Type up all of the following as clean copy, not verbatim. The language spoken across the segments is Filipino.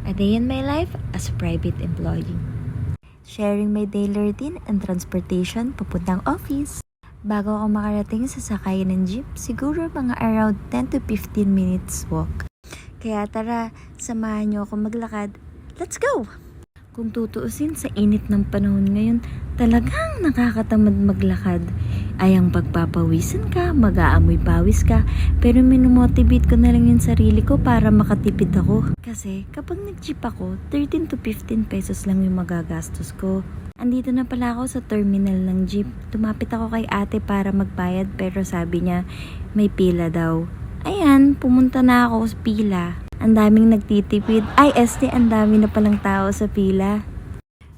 A day in my life as a private employee. Sharing my daily routine and transportation papuntang office. Bago ako makarating sa sakayan ng jeep, siguro mga around 10 to 15 minutes walk. Kaya tara, samahan niyo ako maglakad. Let's go! Kung tutuusin sa init ng panahon ngayon, talagang nakakatamad maglakad. Ay ang pagpapawisan ka, mag-aamoy pawis ka, pero minumotivate ko na lang yung sarili ko para makatipid ako. Kasi kapag nag-jeep ako, 13 to 15 pesos lang yung magagastos ko. Andito na pala ako sa terminal ng jeep. Tumapit ako kay ate para magbayad pero sabi niya may pila daw. Ayan, pumunta na ako sa pila. Ang daming nagtitipid. Ay, ang dami na palang tao sa pila.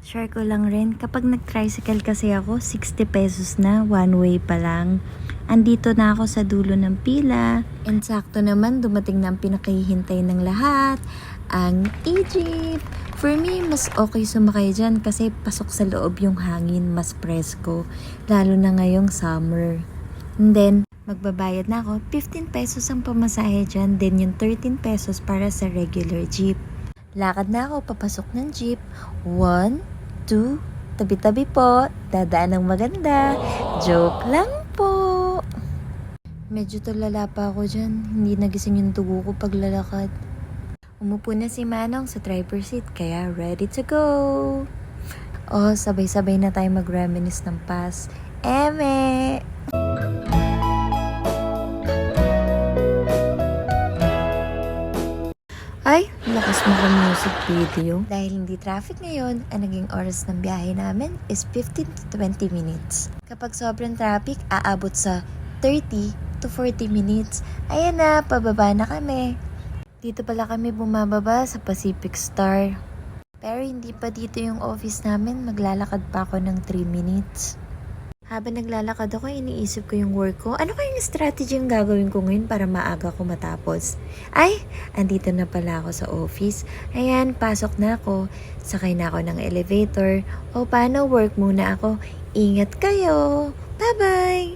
Share ko lang rin, kapag nag-tricycle kasi ako, 60 pesos na, one way pa lang. Andito na ako sa dulo ng pila. And sakto naman, dumating na ang pinakahihintay ng lahat, ang e-jeep. For me, mas okay sumakay dyan kasi pasok sa loob yung hangin, mas presko. Lalo na ngayong summer. And then, magbabayad na ako, 15 pesos ang pamasahe dyan, then yung 13 pesos para sa regular jeep. Lakad na ako, papasok ng jeep. 1, 2, tabi-tabi po, dadaan ng maganda. Joke lang po. Medyo tulala pa ako dyan, hindi nagising yung dugo ko paglalakad. Umupo na si Manong sa driver seat, kaya ready to go. Oh, sabay-sabay na tayo mag-reminisce ng past. Eme! Ay, lakas mo ka music video. Dahil hindi traffic ngayon, ang naging oras ng biyahe namin is 15 to 20 minutes. Kapag sobrang traffic, aabot sa 30 to 40 minutes. Ayan na, pababa na kami. Dito pala kami bumababa sa Pacific Star. Pero hindi pa dito yung office namin, maglalakad pa ako ng 3 minutes. Habang naglalakad ako, iniisip ko yung work ko. Ano kayang strategy yung gagawin ko ngayon para maaga ko matapos? Ay, andito na pala ako sa office. Ayan, pasok na ako. Sakay na ako ng elevator. O paano, work muna ako. Ingat kayo. Bye-bye!